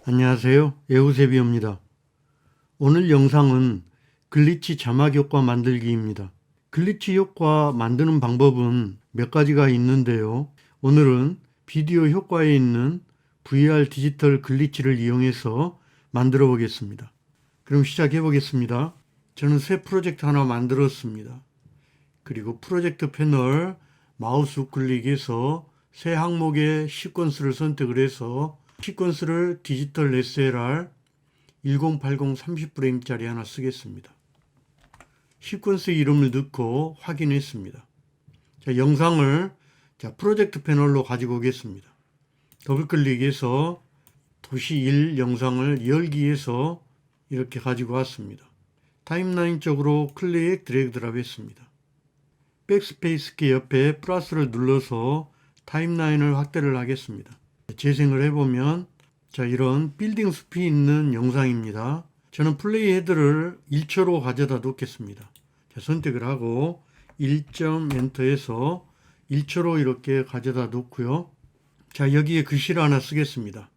안녕하세요. 에우세비오입니다. 오늘 영상은 글리치 자막 효과 만들기입니다. 글리치 효과 만드는 방법은 몇 가지가 있는데요. 오늘은 비디오 효과에 있는 VR 디지털 글리치를 이용해서 만들어 보겠습니다. 그럼 시작해 보겠습니다. 저는 새 프로젝트 하나 만들었습니다. 그리고 프로젝트 패널 마우스 우클릭해서 새 항목의 시퀀스를 선택을 해서 시퀀스를 디지털 SLR 1080 30프레임짜리 하나 쓰겠습니다. 시퀀스 이름을 넣고 확인했습니다. 자, 영상을 프로젝트 패널로 가지고 오겠습니다. 더블 클릭해서 도시 1 영상을 열기해서 이렇게 가지고 왔습니다. 타임라인 쪽으로 클릭 드래그 드랍 했습니다. 백스페이스 키 옆에 플러스를 눌러서 타임라인을 확대를 하겠습니다. 재생을 해보면 이런 빌딩 숲이 있는 영상입니다. 저는 플레이 헤드를 1초로 가져다 놓겠습니다. 선택을 하고 1점 엔터해서 1초로 이렇게 가져다 놓고요. 여기에 글씨를 하나 쓰겠습니다.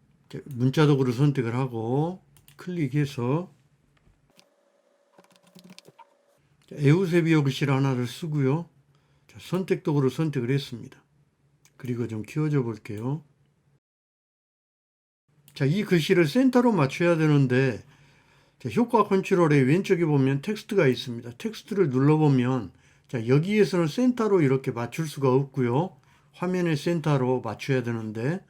문자 도구를 선택을 하고 클릭해서 에우세비오 글씨를 하나를 쓰고요. 선택 도구를 선택을 했습니다. 그리고 좀 키워줘 볼게요. 이 글씨를 센터로 맞춰야 되는데 효과 컨트롤의 왼쪽에 보면 텍스트가 있습니다. 텍스트를 눌러보면 여기에서는 센터로 이렇게 맞출 수가 없고요. 화면의 센터로 맞춰야 되는데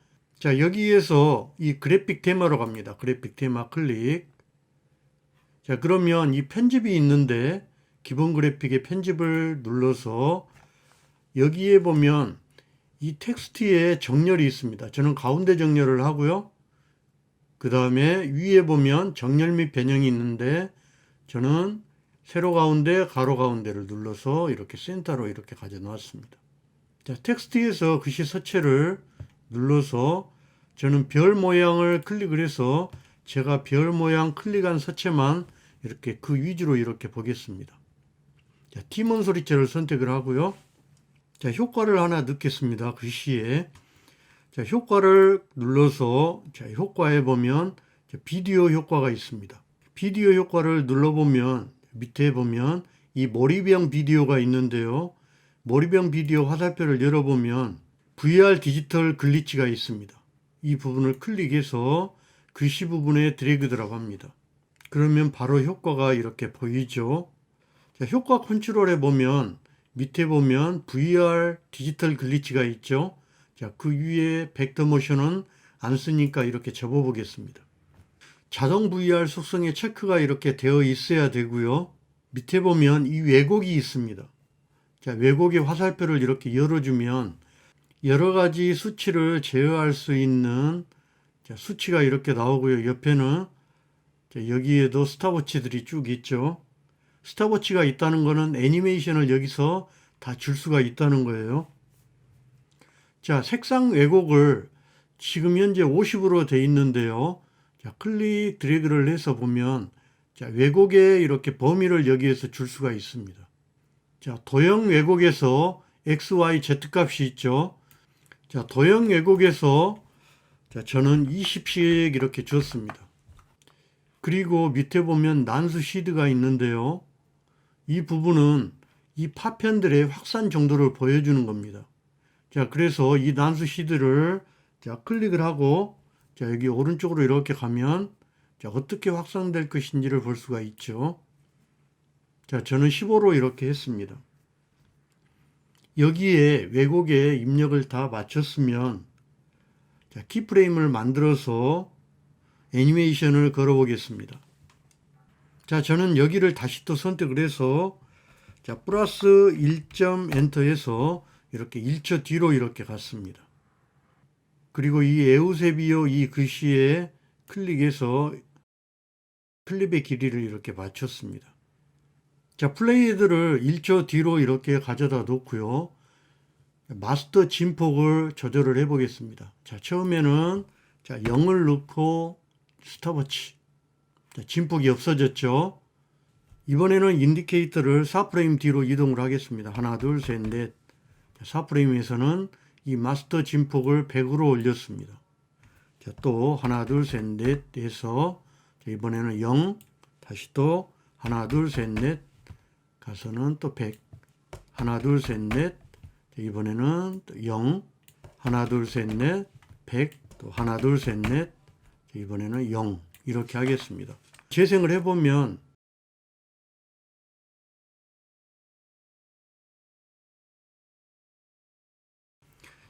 여기에서 이 그래픽 테마로 갑니다. 그래픽 테마 클릭. 그러면 이 편집이 있는데 기본 그래픽의 편집을 눌러서 여기에 보면 이 텍스트에 정렬이 있습니다. 저는 가운데 정렬을 하고요. 그 다음에 위에 보면 정렬 및 변형이 있는데 저는 세로 가운데 가로 가운데를 눌러서 이렇게 센터로 이렇게 가져 놓았습니다. 텍스트에서 글씨 서체를 눌러서 저는 별 모양을 클릭을 해서 제가 별 모양 클릭한 서체만 이렇게 그 위주로 이렇게 보겠습니다. 팀원 소리체를 선택을 하고요. 효과를 하나 넣겠습니다. 글씨에. 효과를 눌러서 효과에 보면 비디오 효과가 있습니다. 비디오 효과를 눌러보면 밑에 보면 이 몰입형 비디오가 있는데요. 몰입형 비디오 화살표를 열어보면 VR 디지털 글리치가 있습니다. 이 부분을 클릭해서 글씨 부분에 드래그 드랍 합니다. 그러면 바로 효과가 이렇게 보이죠. 효과 컨트롤에 보면 밑에 보면 VR 디지털 글리치가 있죠. 그 위에 벡터 모션은 안 쓰니까 이렇게 접어 보겠습니다. 자동 VR 속성에 체크가 이렇게 되어 있어야 되고요. 밑에 보면 이 왜곡이 있습니다. 왜곡의 화살표를 이렇게 열어주면 여러 가지 수치를 제어할 수 있는 수치가 이렇게 나오고요. 옆에는 여기에도 스탑워치들이 쭉 있죠. 스탑워치가 있다는 것은 애니메이션을 여기서 다 줄 수가 있다는 거예요. 색상 왜곡을 지금 현재 50으로 되어 있는데요. 클릭 드래그를 해서 보면 왜곡의 이렇게 범위를 여기에서 줄 수가 있습니다. 도형 왜곡에서 X, Y, Z 값이 있죠. 도형 왜곡에서 저는 20씩 이렇게 줬습니다. 그리고 밑에 보면 난수 시드가 있는데요. 이 부분은 이 파편들의 확산 정도를 보여주는 겁니다. 그래서 이 난수 시드를 클릭을 하고 여기 오른쪽으로 이렇게 가면 어떻게 확산될 것인지를 볼 수가 있죠. 저는 15로 이렇게 했습니다. 여기에 왜곡의 입력을 다 마쳤으면 키프레임을 만들어서 애니메이션을 걸어 보겠습니다. 저는 여기를 다시 또 선택을 해서 플러스 1점 엔터해서 이렇게 1초 뒤로 이렇게 갔습니다. 그리고 이 에우세비오 이 글씨에 클릭해서 클립의 길이를 이렇게 맞췄습니다. 플레이 헤드를 1초 뒤로 이렇게 가져다 놓고요. 마스터 진폭을 조절을 해 보겠습니다. 처음에는 0을 넣고 스톱워치. 진폭이 없어졌죠. 이번에는 인디케이터를 4프레임 뒤로 이동을 하겠습니다. 하나, 둘, 셋, 넷. 4프레임에서는 이 마스터 진폭을 100으로 올렸습니다. 자, 또 하나, 둘, 셋, 넷 해서 이번에는 0, 다시 또 하나, 둘, 셋, 넷 가서는 또 100, 하나, 둘, 셋, 넷, 이번에는 또 0, 하나, 둘, 셋, 넷, 100, 또 하나, 둘, 셋, 넷, 이번에는 0 이렇게 하겠습니다. 재생을 해보면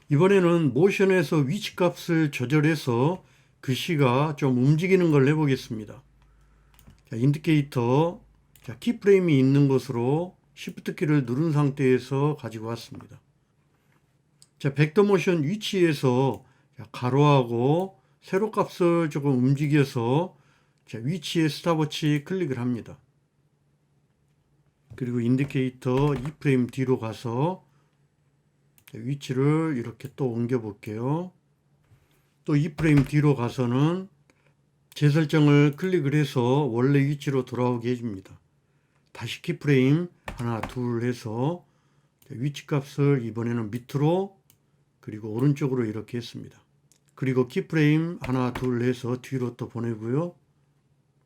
이번에는 모션에서 위치값을 조절해서 글씨가 좀 움직이는 걸 해보겠습니다. 자, 인디케이터, 자, 키프레임이 있는 곳으로 Shift 키를 누른 상태에서 가지고 왔습니다. 자, 벡터 모션 위치에서 가로하고 세로 값을 조금 움직여서 자, 위치에 스탑워치 클릭을 합니다. 그리고 인디케이터 2프레임 뒤로 가서 위치를 이렇게 또 옮겨 볼게요. 또 2프레임 뒤로 가서는 재설정을 클릭을 해서 원래 위치로 돌아오게 해줍니다. 다시 키프레임 하나 둘 해서 위치 값을 이번에는 밑으로 그리고 오른쪽으로 이렇게 했습니다. 그리고 키프레임 하나 둘 해서 뒤로 또 보내고요.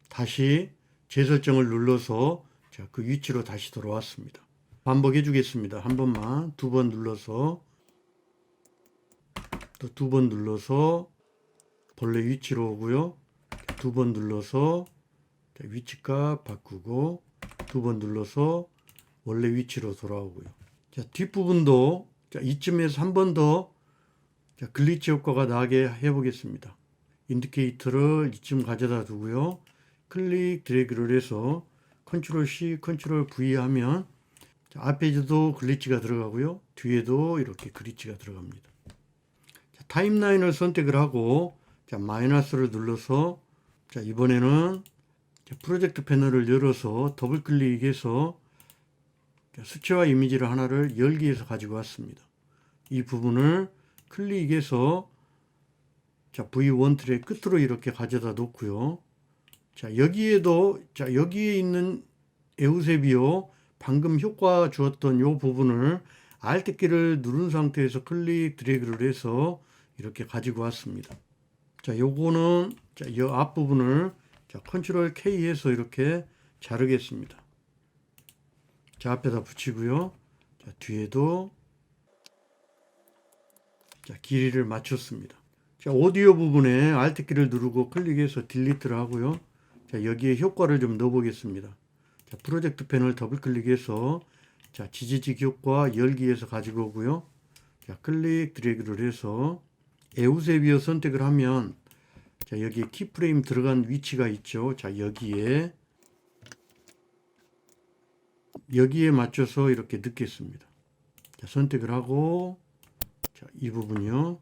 다시 재설정을 눌러서 자, 그 위치로 다시 돌아왔습니다. 반복해 주겠습니다. 한 번만, 두 번 눌러서 또 두 번 눌러서 본래 위치로 오고요. 두 번 눌러서 위치값 바꾸고 두 번 눌러서 원래 위치로 돌아오고요. 자, 뒷부분도 자, 이쯤에서 한 번 더 글리치 효과가 나게 해보겠습니다. 인디케이터를 이쯤 가져다 두고요. 클릭 드래그를 해서 컨트롤 C, 컨트롤 V 하면 자, 앞에도 글리치가 들어가고요. 뒤에도 이렇게 글리치가 들어갑니다. 자, 타임라인을 선택을 하고 자, 마이너스를 눌러서 자, 이번에는 자, 프로젝트 패널을 열어서 더블 클릭해서 자, 수채화 이미지를 하나를 열기 위해서 가지고 왔습니다. 이 부분을 클릭해서 자, V1 트랙 끝으로 이렇게 가져다 놓고요. 자, 여기에도 자, 여기에 있는 에우세비오 방금 효과 주었던 이 부분을 Alt 키를 누른 상태에서 클릭 드래그를 해서 이렇게 가지고 왔습니다. 자, 요거는 자, 이 앞부분을 자, 컨트롤 K 해서 이렇게 자르겠습니다. 자, 앞에다 붙이고요. 자, 뒤에도 자, 길이를 맞췄습니다. 자, 오디오 부분에 Alt 키를 누르고 클릭해서 딜리트를 하고요. 자, 여기에 효과를 좀 넣어 보겠습니다. 자, 프로젝트 패널 더블 클릭해서 자, 지지직 효과 열기에서 가지고 오고요. 자, 클릭 드래그를 해서 에우세비오 선택을 하면 자, 여기에 키프레임 들어간 위치가 있죠. 자, 여기에 맞춰서 이렇게 넣겠습니다. 자, 선택을 하고 자, 이 부분이요.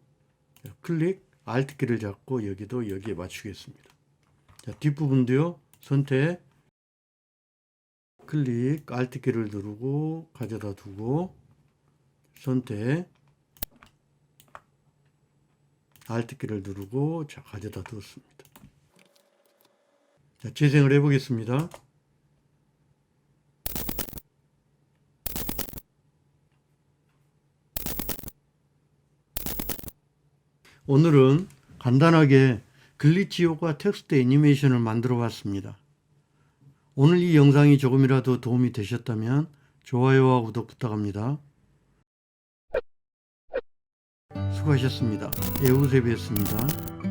자, 클릭 Alt 키를 잡고 여기도 여기에 맞추겠습니다. 자, 뒷부분도요. 선택 클릭 Alt 키를 누르고 가져다 두고 선택 Alt 키를 누르고 자, 가져다 두었습니다. 자, 재생을 해 보겠습니다. 오늘은 간단하게 글리치 효과 텍스트 애니메이션을 만들어 봤습니다. 오늘 이 영상이 조금이라도 도움이 되셨다면 좋아요와 구독 부탁합니다. 수고하셨습니다. 에우세비였습니다.